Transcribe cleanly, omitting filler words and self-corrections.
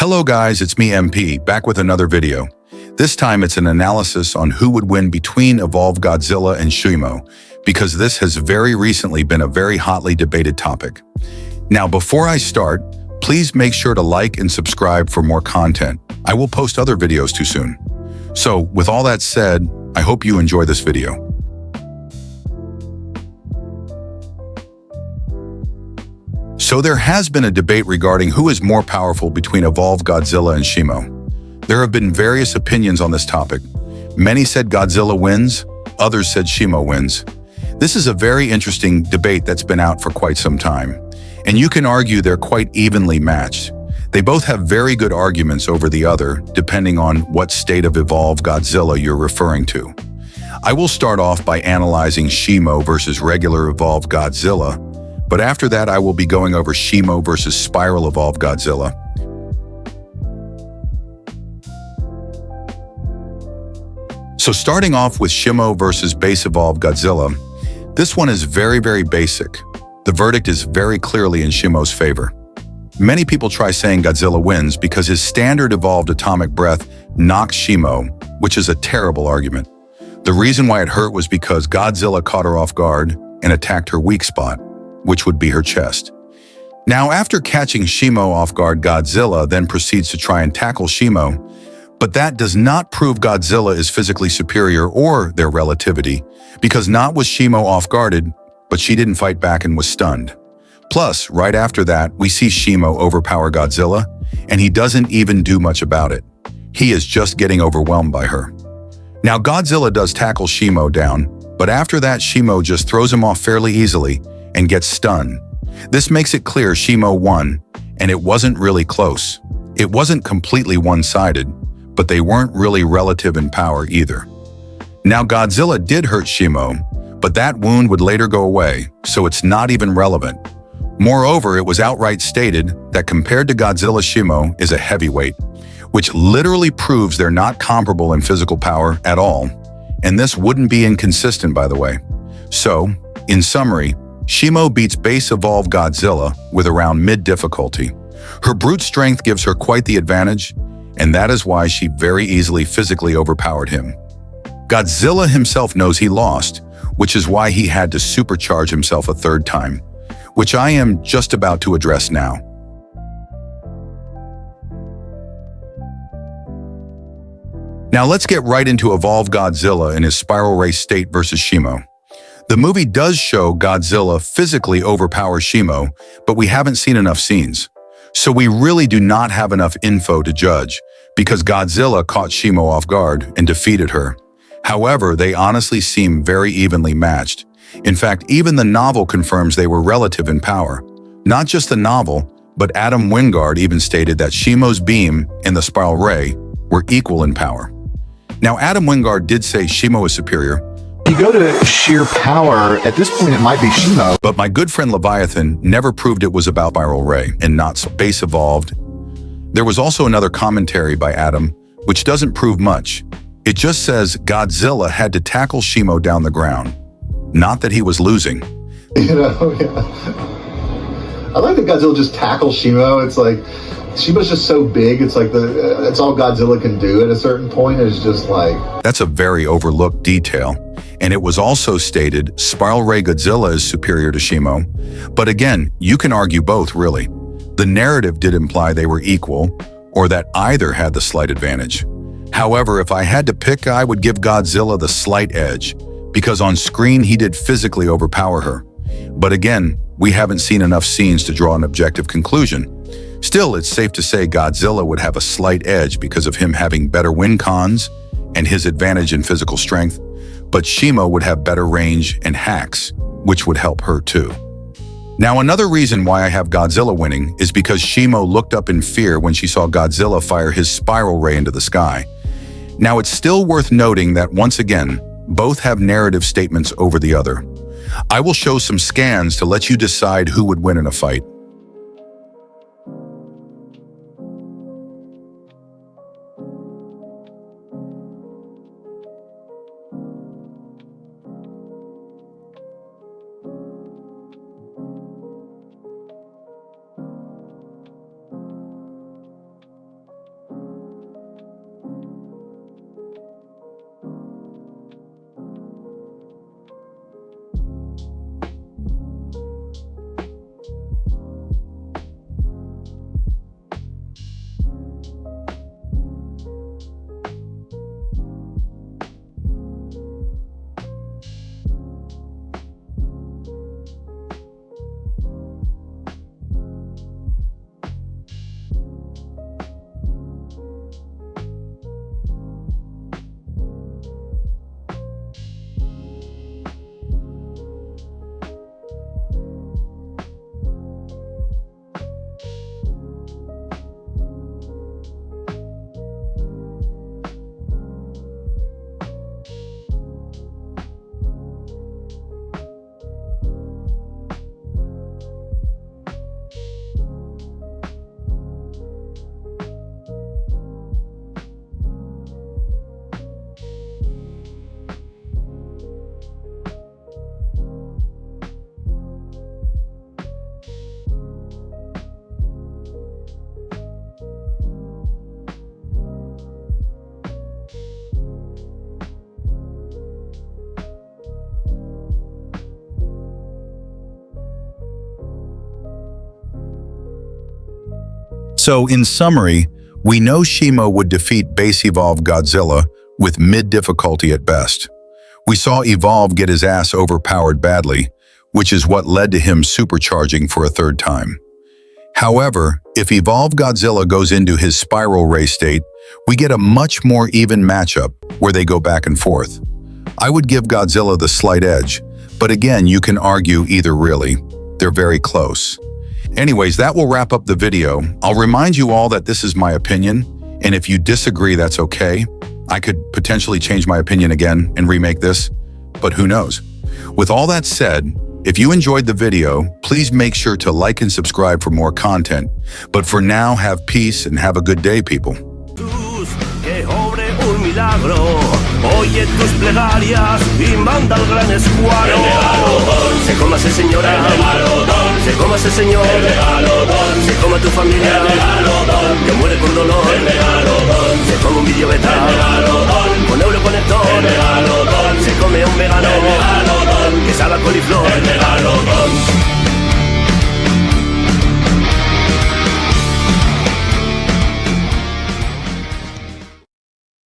Hello guys, it's me MP, back with another video. This time it's an analysis on who would win between Evolved Godzilla and Shimo, because this has very recently been a very hotly debated topic. Now before I start, please make sure to like and subscribe for more content. I will post other videos too soon. So with all that said, I hope you enjoy this video. So there has been a debate regarding who is more powerful between Evolved Godzilla and Shimo. There have been various opinions on this topic. Many said Godzilla wins, others said Shimo wins. This is a very interesting debate that's been out for quite some time, and you can argue they're quite evenly matched. They both have very good arguments over the other, depending on what state of Evolved Godzilla you're referring to. I will start off by analyzing Shimo versus regular Evolved Godzilla, but after that I will be going over Shimo versus Spiral Evolved Godzilla. So starting off with Shimo versus Base Evolved Godzilla, this one is very basic. The verdict is very clearly in Shimo's favor. Many people try saying Godzilla wins because his standard evolved atomic breath knocks Shimo, which is a terrible argument. The reason why it hurt was because Godzilla caught her off guard and attacked her weak spot, which would be her chest. Now, after catching Shimo off guard, Godzilla then proceeds to try and tackle Shimo, but that does not prove Godzilla is physically superior or their relativity, because not was Shimo off-guarded, but she didn't fight back and was stunned. Plus, right after that, we see Shimo overpower Godzilla, and he doesn't even do much about it. He is just getting overwhelmed by her. Now, Godzilla does tackle Shimo down, but after that, Shimo just throws him off fairly easily and gets stunned. This makes it clear Shimo won, and it wasn't really close. It wasn't completely one-sided, but they weren't really relative in power either. Now, Godzilla did hurt Shimo, but that wound would later go away, so it's not even relevant. Moreover, it was outright stated that compared to Godzilla, Shimo is a heavyweight, which literally proves they're not comparable in physical power at all, and this wouldn't be inconsistent, by the way. So, in summary, Shimo beats Base Evolved Godzilla with around mid-difficulty. Her brute strength gives her quite the advantage, and that is why she very easily physically overpowered him. Godzilla himself knows he lost, which is why he had to supercharge himself a third time, which I am just about to address now. Now let's get right into Evolved Godzilla in his spiral ray state versus Shimo. The movie does show Godzilla physically overpower Shimo, but we haven't seen enough scenes. So we really do not have enough info to judge, because Godzilla caught Shimo off guard and defeated her. However, they honestly seem very evenly matched. In fact, even the novel confirms they were relative in power. Not just the novel, but Adam Wingard even stated that Shimo's beam and the spiral ray were equal in power. Now, Adam Wingard did say Shimo is superior. You go to sheer power, at this point it might be Shimo. But my good friend Leviathan never proved it was about spiral ray and not space evolved. There was also another commentary by Adam, which doesn't prove much. It just says Godzilla had to tackle Shimo down the ground. Not that he was losing. You know, yeah. I like that Godzilla just tackles Shimo. It's like, Shimo's just so big, it's like that's all Godzilla can do at a certain point is just like... That's a very overlooked detail. And it was also stated Spiral Ray Godzilla is superior to Shimo. But again, you can argue both, really. The narrative did imply they were equal, or that either had the slight advantage. However, if I had to pick, I would give Godzilla the slight edge, because on screen he did physically overpower her. But again, we haven't seen enough scenes to draw an objective conclusion. Still, it's safe to say Godzilla would have a slight edge because of him having better win cons and his advantage in physical strength, but Shimo would have better range and hacks, which would help her too. Now, another reason why I have Godzilla winning is because Shimo looked up in fear when she saw Godzilla fire his spiral ray into the sky. Now, it's still worth noting that once again, both have narrative statements over the other. I will show some scans to let you decide who would win in a fight. So, in summary, we know Shimo would defeat base Evolved Godzilla with mid-difficulty at best. We saw Evolve get his ass overpowered badly, which is what led to him supercharging for a third time. However, if Evolved Godzilla goes into his spiral ray state, we get a much more even matchup where they go back and forth. I would give Godzilla the slight edge, but again, you can argue either really. They're very close. Anyways, that will wrap up the video. I'll remind you all that this is my opinion, and if you disagree, that's okay. I could potentially change my opinion again and remake this, but who knows? With all that said, if you enjoyed the video, please make sure to like and subscribe for more content. But for now, have peace and have a good day, people. Que obre un milagro, oye tus plegarias y manda al gran escuadrón.